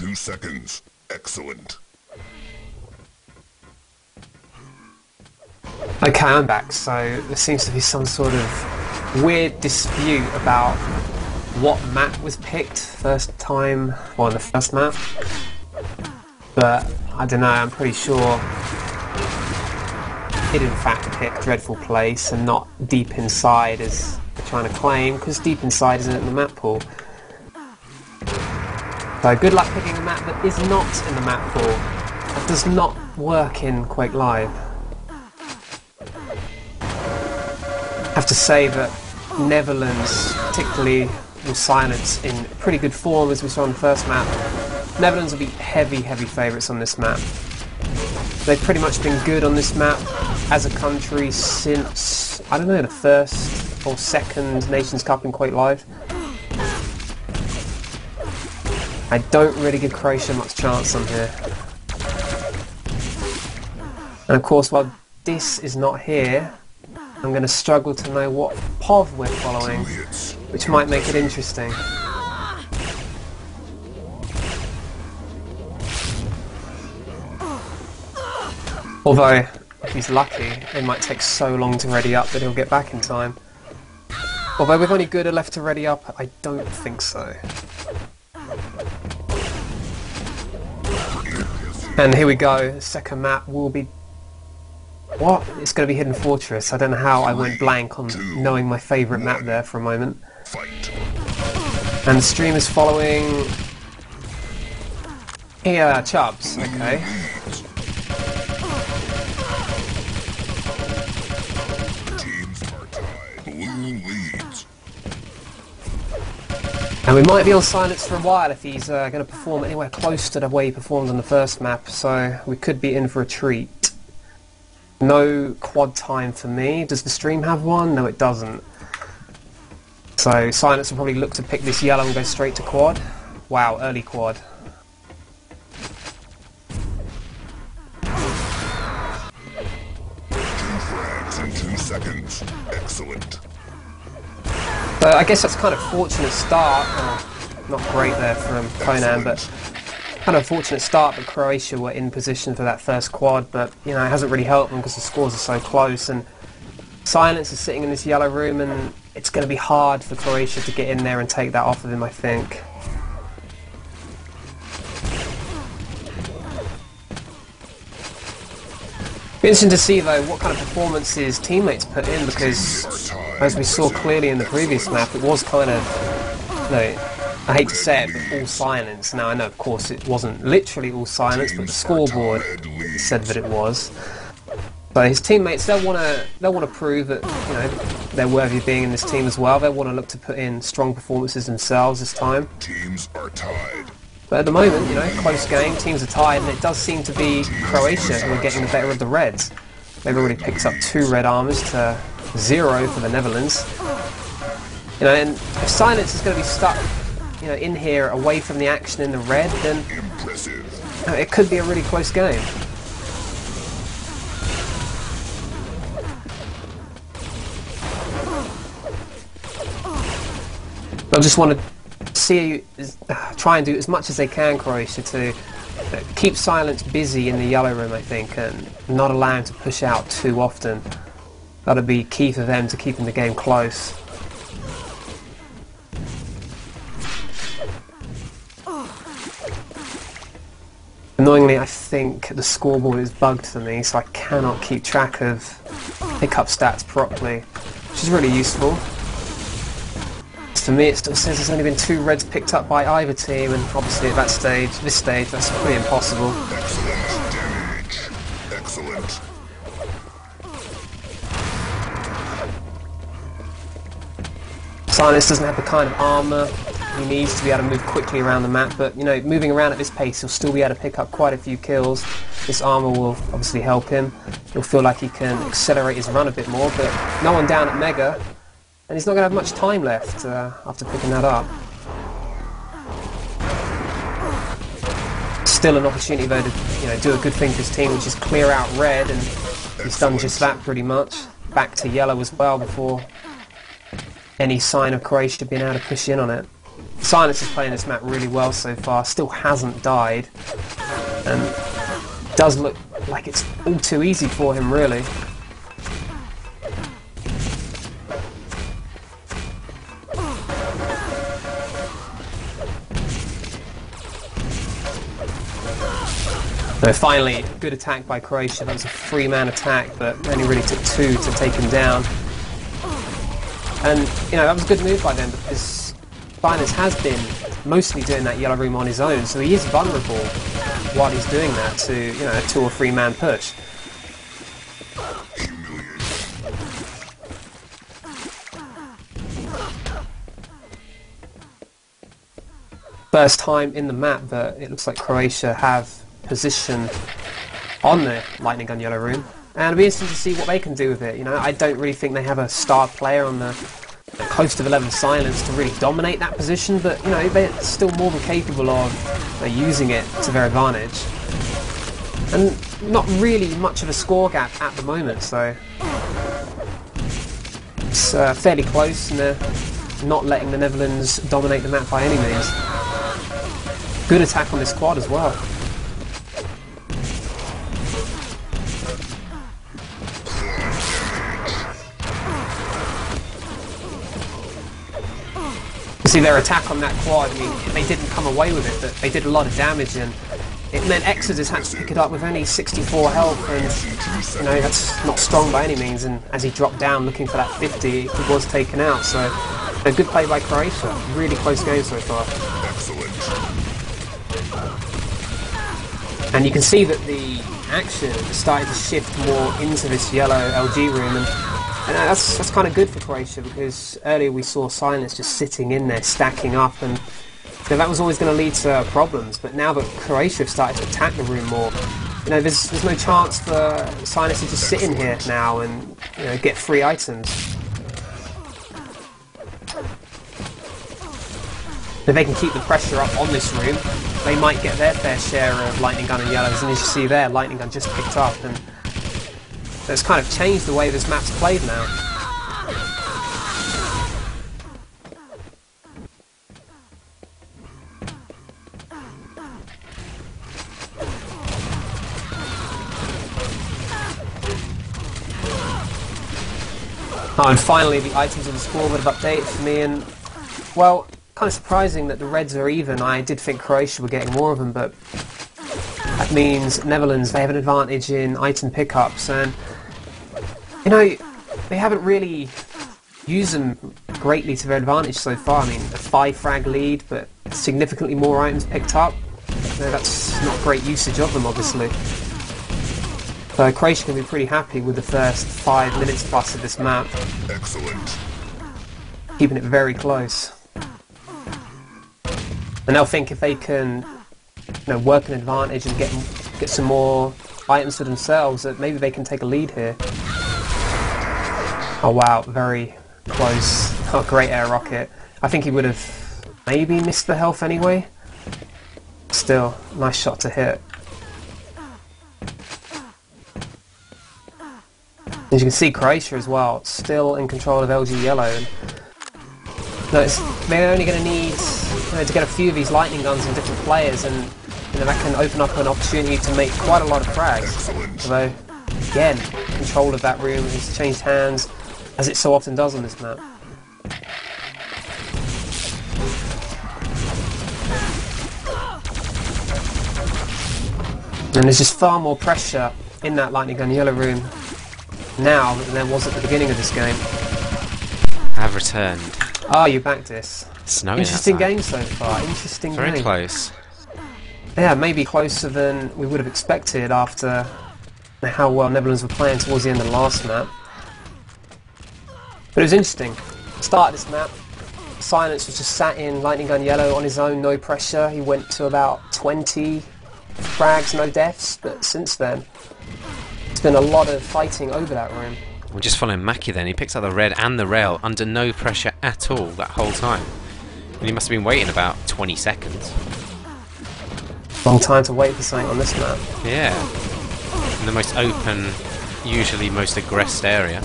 2 seconds. Excellent. Okay, I'm back. So there seems to be some sort of weird dispute about what map was picked first time, or the first map. But I don't know, I'm pretty sure it in fact picked Dreadful Place and not Deep Inside as they're trying to claim, because Deep Inside isn't in the map pool. So good luck picking a map that is not in the map pool. That does not work in Quake Live. I have to say that Netherlands, particularly with Silence, in pretty good form as we saw on the first map. Netherlands will be heavy favourites on this map. They've pretty much been good on this map as a country since, I don't know, the first or second Nations Cup in Quake Live. I don't really give Croatia much chance on here. And of course, while this is not here, I'm going to struggle to know what POV we're following, which might make it interesting. Although, if he's lucky, it might take so long to ready up that he'll get back in time. Although with only Gooder left to ready up, I don't think so. And here we go, the second map will be... What? It's going to be Hidden Fortress. I don't know how I went blank on knowing my favourite map there for a moment. And the stream is following... Here, Chubbs, okay. And we might be on Silence for a while if he's going to perform anywhere close to the way he performed on the first map, so we could be in for a treat. No quad time for me. Does the stream have one? No, it doesn't. So Silence will probably look to pick this yellow and go straight to quad. Wow, early quad. In 2 seconds. Excellent. So I guess that's kind of fortunate start. Not great there from Conan, but kind of fortunate start that Croatia were in position for that first quad, but you know, it hasn't really helped them because the scores are so close, and Silence is sitting in this yellow room, and it's going to be hard for Croatia to get in there and take that off of him, I think. Be interesting to see though what kind of performances teammates put in, because as we saw clearly in the previous map, it was kind of, you know, I hate to say it, but all Silence. Now I know of course it wasn't literally all Silence, but the scoreboard said that it was. So his teammates, they'll want to prove that, you know, they're worthy of being in this team as well. They'll want to look to put in strong performances themselves this time. Teams are tied. But at the moment, you know, close game, teams are tied, and it does seem to be Croatia who are getting the better of the Reds. They've already picked up 2 red armors to 0 for the Netherlands. You know, and if Silence is going to be stuck, you know, in here away from the action in the red, then you know, it could be a really close game. I just want to see, try and do as much as they can, Croatia, to keep Silence busy in the yellow room, I think, and not allow him to push out too often. That'll be key for them to keeping the game close. Annoyingly, I think the scoreboard is bugged for me, so I cannot keep track of pickup stats properly, which is really useful. For me, it still says there's only been 2 reds picked up by either team, and obviously at this stage, that's pretty impossible. Excellent damage. Excellent. Silence doesn't have the kind of armour he needs to be able to move quickly around the map, but you know, moving around at this pace, he'll still be able to pick up quite a few kills. This armour will obviously help him. He'll feel like he can accelerate his run a bit more, but no one down at Mega. And he's not going to have much time left after picking that up. Still an opportunity though to, you know, do a good thing for his team, which is clear out red, and he's done just that pretty much. Back to yellow as well before any sign of Croatia being able to push in on it. Silence is playing this map really well so far, still hasn't died, and does look like it's all too easy for him, really. So finally, good attack by Croatia. That was a 3-man attack, but only really took 2 to take him down. And, you know, that was a good move by them, because Silence has been mostly doing that yellow room on his own, so he is vulnerable while he's doing that to, you know, a 2 or 3-man push. First time in the map that it looks like Croatia have position on the lightning gun yellow room, and it'll be interesting to see what they can do with it. You know, I don't really think they have a star player on the close to the level of Silence to really dominate that position, but you know, they're still more than capable of using it to their advantage. And not really much of a score gap at the moment, so it's fairly close, and they're not letting the Netherlands dominate the map by any means. Good attack on this quad as well. See their attack on that quad, I mean, they didn't come away with it, but they did a lot of damage, and it meant Exodus had to pick it up with only 64 health, and you know, that's not strong by any means, and as he dropped down looking for that 50, he was taken out, so a good play by Croatia. Really close game so far. And you can see that the action is starting to shift more into this yellow LG room, and that's kind of good for Croatia, because earlier we saw Silence just sitting in there, stacking up, and you know, that was always going to lead to problems. But now that Croatia have started to attack the room more, you know, there's no chance for Silence to just sit in here now and, you know, get free items. If they can keep the pressure up on this room, they might get their fair share of lightning gun and yellows, and as you see there, lightning gun just picked up, and it's kind of changed the way this map's played now. Oh, and finally the items on the scoreboard have updated for me, and well, kind of surprising that the Reds are even. I did think Croatia were getting more of them, but that means Netherlands, they have an advantage in item pickups, and you know, they haven't really used them greatly to their advantage so far. I mean, a 5-frag lead, but significantly more items picked up. You know, that's not great usage of them, obviously. So Croatia can be pretty happy with the first 5 minutes plus of this map. Excellent. Keeping it very close. And they'll think if they can, you know, work an advantage and get some more items for themselves, that maybe they can take a lead here. Oh wow, very close. Oh, great air rocket. I think he would have maybe missed the health anyway. Still, nice shot to hit. As you can see, Croatia as well, still in control of LG Yellow. No, they're only going to need, you know, to get a few of these lightning guns and different players, and you know, that can open up an opportunity to make quite a lot of frags. Although, again, control of that room has changed hands, as it so often does on this map. And there's just far more pressure in that lightning gun yellow room now than there was at the beginning of this game. I've returned. Ah, you backed this. Snowing Interesting outside. game so far. Interesting Very game. close. Yeah, maybe closer than we would have expected after how well Netherlands were playing towards the end of the last map. But it was interesting. Start of this map, Silence was just sat in lightning gun yellow on his own, no pressure. He went to about 20 frags, no deaths, but since then it's been a lot of fighting over that room. We're just following Mackie then. He picks up the red and the rail under no pressure at all that whole time. And he must have been waiting about 20 seconds. Long time to wait for something on this map. Yeah. In the most open, usually most aggressed area.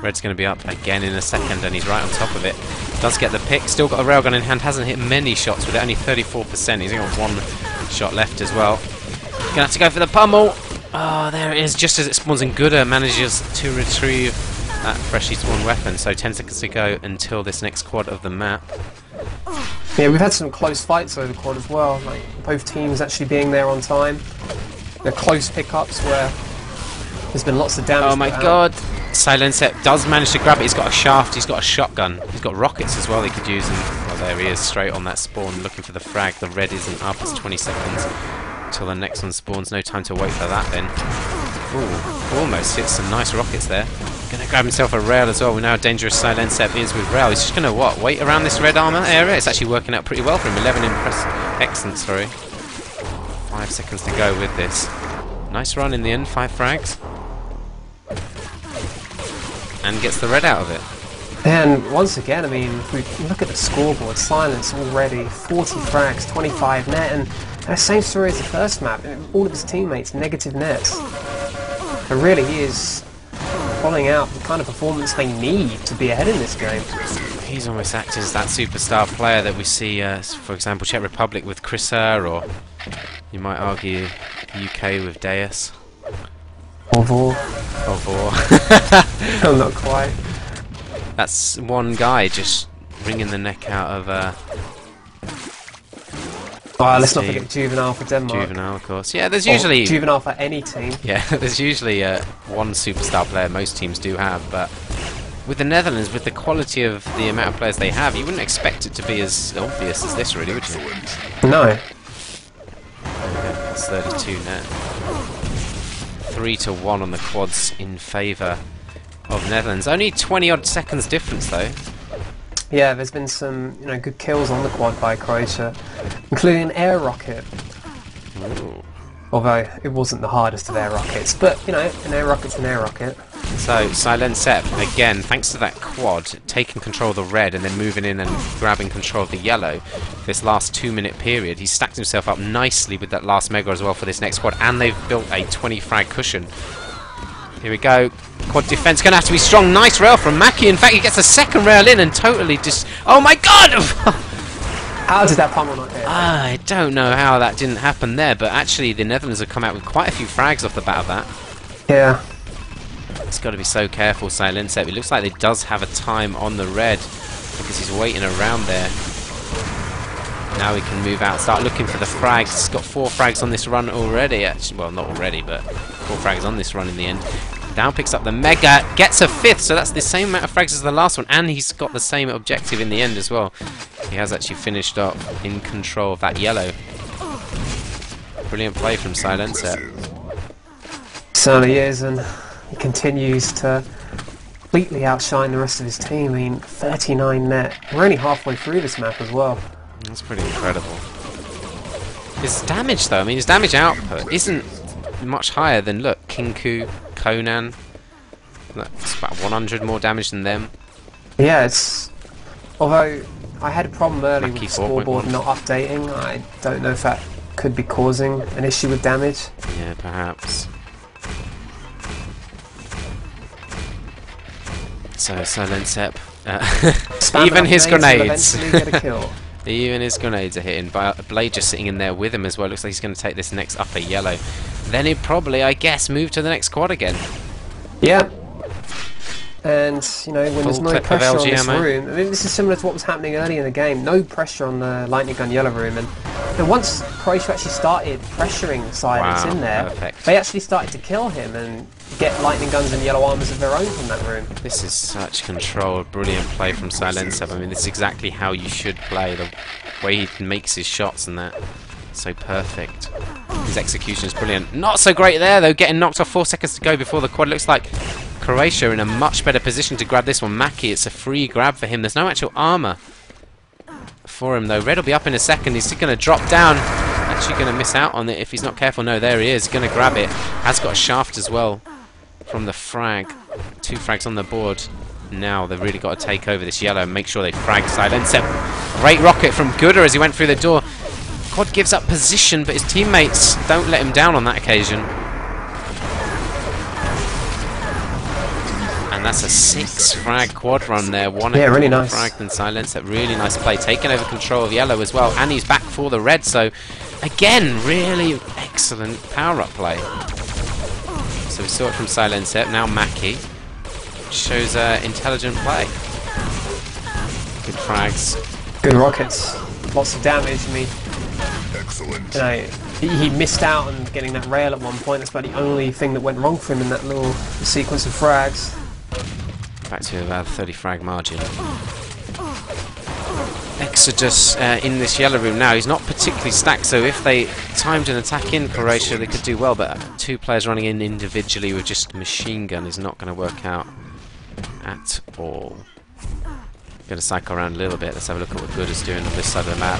Red's going to be up again in a second, and he's right on top of it. Does get the pick. Still got a railgun in hand. Hasn't hit many shots with it. Only 34%. He's got one shot left as well. Gonna have to go for the pummel. Oh, there it is. Just as it spawns, and Gooder manages to retrieve that freshly spawned weapon. So 10 seconds to go until this next quad of the map. Yeah, we've had some close fights over quad as well. Like both teams actually being there on time. The close pickups where there's been lots of damage. Oh my god! Silencep does manage to grab it. He's got a shaft, he's got a shotgun, he's got rockets as well he could use. And well, there he is, straight on that spawn, looking for the frag. The red isn't up. It's 20 seconds until the next one spawns. No time to wait for that then. Ooh, almost hits some nice rockets there. Gonna grab himself a rail as well. We know how dangerous Silencep is with rail. He's just gonna what? Wait around this red armor area. It's actually working out pretty well for him. 11 excellent, sorry. 5 seconds to go with this. Nice run in the end. 5 frags. And gets the red out of it. And once again, I mean, if we look at the scoreboard, Silence already 40 frags, 25 net, and the same story as the first map. All of his teammates negative nets. But really, he is following out the kind of performance they need to be ahead in this game. He's almost acted as that superstar player that we see, for example, Czech Republic with Chriser, or you might argue UK with Deus. Or Oh, not quite. that's one guy just wringing the neck out of let's not forget Juvenile for Denmark. Juvenile, of course. Yeah, there's usually Juvenile for any team. yeah, there's usually one superstar player most teams do have, but with the Netherlands, with the quality of the amount of players they have, you wouldn't expect it to be as obvious as this, really, would you? No. It's 32 net. 3-1 on the quads in favour of Netherlands. Only 20 odd seconds difference though. Yeah, there's been some good kills on the quad by Croatia, including an air rocket. Ooh. Although it wasn't the hardest of air rockets, but an air rocket's an air rocket. So Silencep, again, thanks to that quad, taking control of the red and then moving in and grabbing control of the yellow this last 2-minute period. He's stacked himself up nicely with that last mega as well for this next quad, and they've built a 20 frag cushion. Here we go. Quad defense going to have to be strong. Nice rail from Mackie. In fact, he gets a second rail in and totally just... Oh my god! How did that pummel not hit? I don't know how that didn't happen there, but actually the Netherlands have come out with quite a few frags off the bat of that. Yeah. It's got to be so careful, Silencep. It looks like he does have a time on the red because he's waiting around there. Now he can move out, start looking for the frags. He's got 4 frags on this run already. Actually, well, not already, but 4 frags on this run in the end. Down picks up the mega, gets a 5th, so that's the same amount of frags as the last one, and he's got the same objective in the end as well. He has actually finished up in control of that yellow. Brilliant play from Silencep. Certainly is, and he continues to completely outshine the rest of his team. I mean, 39 net. We're only halfway through this map as well. That's pretty incredible. His damage, though, I mean, his damage output isn't much higher than, look, Kinku, Conan. That's about 100 more damage than them. Yeah, it's... Although I had a problem earlier with Mackie the scoreboard 4.1. not updating, I don't know if that could be causing an issue with damage. Yeah, perhaps. So, Silencep. Even his grenades. Eventually get a kill. Even his grenades are hitting. Blade just sitting in there with him as well. Looks like he's going to take this next upper yellow. Then he'd probably, I guess, move to the next quad again. Yeah. And, when there's no clip of pressure on LG this ammo. room, I mean, this is similar to what was happening early in the game. No pressure on the lightning gun yellow room. And once Croatia actually started pressuring Silence Wow, in there, perfect. they actually started to kill him and get lightning guns and yellow armors of their own from that room. This is such controlled, brilliant play from Silencep. I mean, this is exactly how you should play. The way he makes his shots and that. So perfect. His execution is brilliant. Not so great there, though. Getting knocked off 4 seconds to go before the quad. Looks like Croatia in a much better position to grab this one. Mackie, it's a free grab for him. There's no actual armor for him, though. Red will be up in a second. He's going to drop down. Actually going to miss out on it if he's not careful. No, there he is. Going to grab it. Has got a shaft as well from the frag. 2 frags on the board. Now they've really got to take over this yellow and make sure they frag Silencep. Great rocket from Gooder as he went through the door. Quad gives up position, but his teammates don't let him down on that occasion. And that's a 6 frag quad run there. One really nice. frag than silence. That really nice play. Taking over control of yellow as well. And he's back for the red. So, again, really excellent power-up play. So we saw it from silence. Now Mackie shows intelligent play. Good frags. Good rockets. Lots of damage. I mean, Excellent. you know, he missed out on getting that rail at one point. That's about the only thing that went wrong for him in that little sequence of frags. Back to about 30 frag margin. Exodus in this yellow room now. He's not particularly stacked, so if they timed an attack in Croatia, they could do well, but 2 players running in individually with just a machine gun is not going to work out at all. Going to cycle around a little bit. Let's have a look at what Good is doing on this side of the map.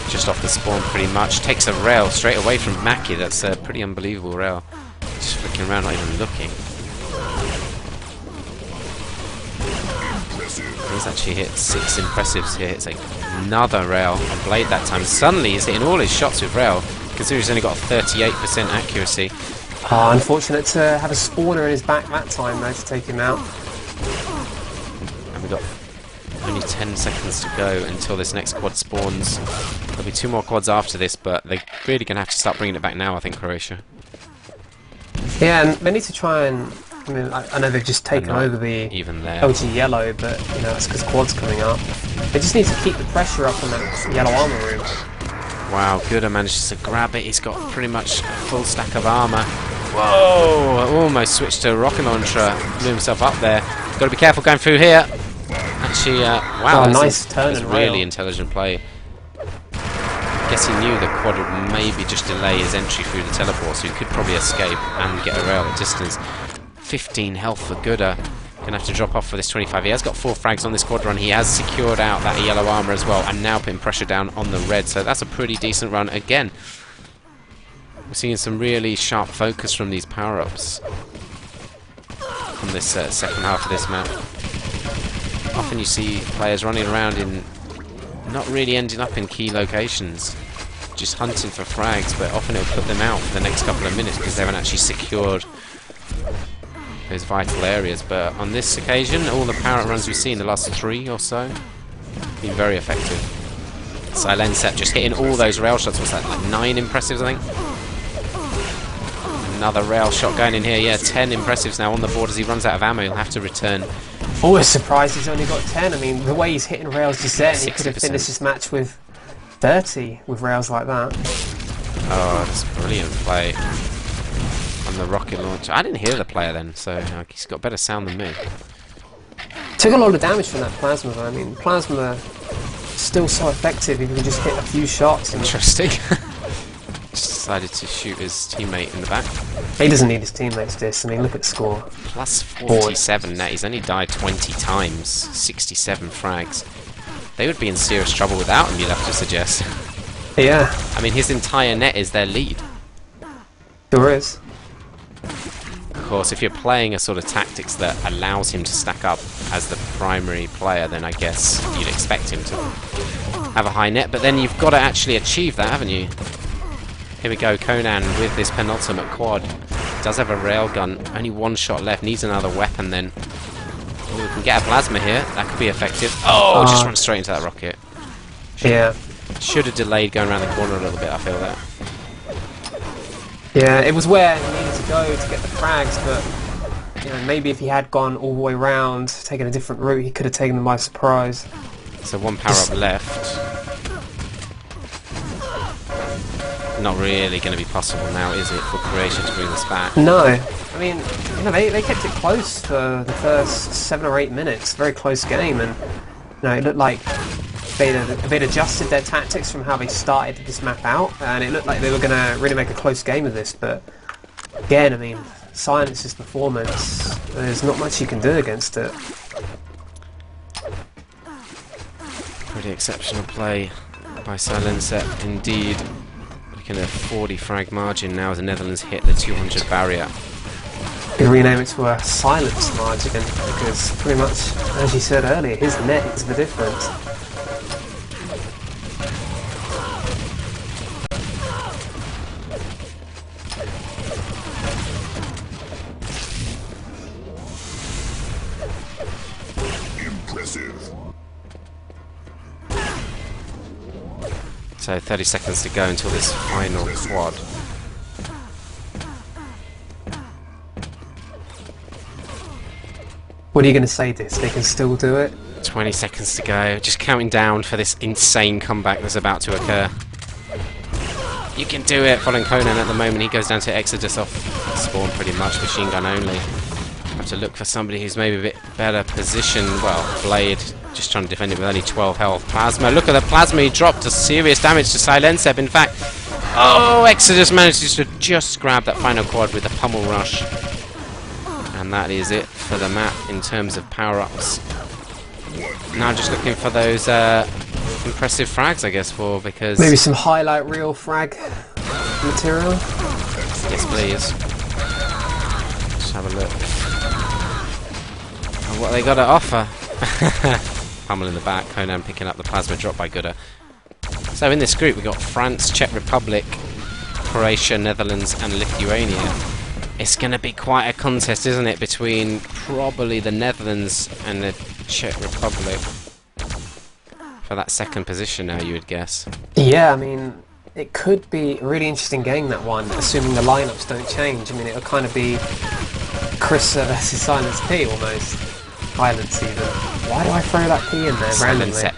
Just off the spawn pretty much. Takes a rail straight away from Mackie. That's a pretty unbelievable rail. Just flicking around, not even looking. He's actually hit 6 impressives here. It's like another rail on Blade that time. Suddenly he's hitting all his shots with rail, considering he's only got 38% accuracy. Oh, unfortunate to have a spawner in his back that time though to take him out. And we've got only 10 seconds to go until this next quad spawns. There'll be 2 more quads after this, but they're really going to have to start bringing it back now, I think, Croatia. Yeah, and they need to try and... I mean, I know they've just taken over the even there. OG yellow, but you know, that's because quad's coming up. They just need to keep the pressure up on that yellow armor room. Wow, Gooder manages to grab it. He's got pretty much a full stack of armor. Whoa! Almost switched to a rocket launcher. Blew himself up there. Got to be careful going through here. Actually, wow, oh, nice turn and really rail. intelligent play. Guess he knew the quad would maybe just delay his entry through the teleport, so he could probably escape and get a rail at distance. 15 health for Gooder. Gonna have to drop off for this 25. He has got 4 frags on this quad run. He has secured out that yellow armor as well, and now putting pressure down on the red. So that's a pretty decent run again. We're seeing some really sharp focus from these power-ups on this second half of this map. Often you see players running around in not really ending up in key locations, just hunting for frags, but often it'll put them out for the next couple of minutes because they haven't actually secured those vital areas. But on this occasion, all the power runs we've seen the last 3 or so been very effective. Silenset just hitting all those rail shots. What's that, like 9 impressives, I think? Another rail shot going in here. Yeah, 10 impressives now on the board. As he runs out of ammo, he'll have to return. Always surprised he's only got 10. I mean, the way he's hitting rails just then, he could have 60%. finished this match with 30 with rails like that. Oh, that's brilliant play on the rocket launcher. I didn't hear the player then, so he's got better sound than me. Took a lot of damage from that plasma though. I mean, plasma still so effective if you can just hit a few shots. Interesting. Just decided to shoot his teammate in the back. He doesn't need his teammates this. I mean, look at the score. Plus 47 net. He's only died 20 times. 67 frags. They would be in serious trouble without him, you'd have to suggest. Yeah. I mean, his entire net is their lead. Sure is. Of course, if you're playing a sort of tactics that allows him to stack up as the primary player, then I guess you'd expect him to have a high net. But then you've got to actually achieve that, haven't you? Here we go, Conan with this penultimate quad. Does have a railgun, only 1 shot left, needs another weapon then. Ooh, we can get a plasma here, that could be effective. Oh, just run straight into that rocket. Yeah. Should have delayed going around the corner a little bit, I feel that. Yeah, it was where he needed to go to get the frags, but you know, maybe if he had gone all the way round, taken a different route, he could have taken them by surprise. So 1 power up left. Not really going to be possible now, is it, for Croatia to bring this back? No. I mean, you know, they kept it close for the first 7 or 8 minutes. Very close game, and you know, it looked like they'd adjusted their tactics from how they started this map out, and it looked like they were going to really make a close game of this. But again, I mean, Silence's performance, there's not much you can do against it. Pretty exceptional play by Silencer, indeed. Looking at a 40 frag margin now as the Netherlands hit the 200 barrier. Could rename it to a silence margin, because pretty much, as you said earlier, his net is the difference. So 30 seconds to go until this final quad. What are you going to say, Dis? They can still do it? 20 seconds to go. Just counting down for this insane comeback that's about to occur. You can do it. Following Conan at the moment, he goes down to Exodus off spawn pretty much, machine gun only. Have to look for somebody who's maybe a bit better positioned. Well, Blade just trying to defend it with only 12 health. Plasma, look at the Plasma, he dropped a serious damage to Silensep. In fact, oh, Exodus manages to just grab that final quad with a pummel rush. And that is it for the map in terms of power-ups. Now just looking for those impressive frags, I guess, because... Maybe some highlight reel frag material? Yes, please. Let's have a look at what they got to offer. Pummel in the back, Conan picking up the Plasma drop by Gooder. So in this group we've got France, Czech Republic, Croatia, Netherlands and Lithuania. It's going to be quite a contest, isn't it, between probably the Netherlands and the Czech Republic for that second position now, you would guess. Yeah, I mean, it could be a really interesting game, that one, assuming the lineups don't change. I mean, it'll kind of be Chris versus Silence P almost. Violence even. Why do I throw that P in there randomly? Silence.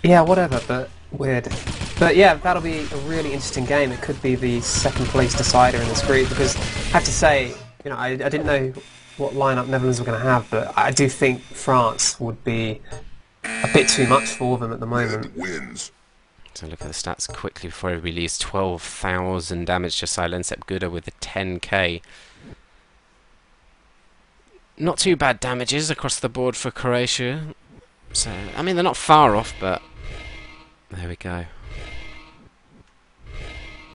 Yeah, whatever, but weird. But yeah, that'll be a really interesting game. It could be the second place decider in this group, because I have to say, you know, I didn't know what lineup Netherlands were going to have, but I do think France would be a bit too much for them at the moment. So look at the stats quickly before everybody leaves. 12,000 damage to Silensep. Gooder with the 10k. Not too bad damages across the board for Croatia. So, I mean, they're not far off, but there we go.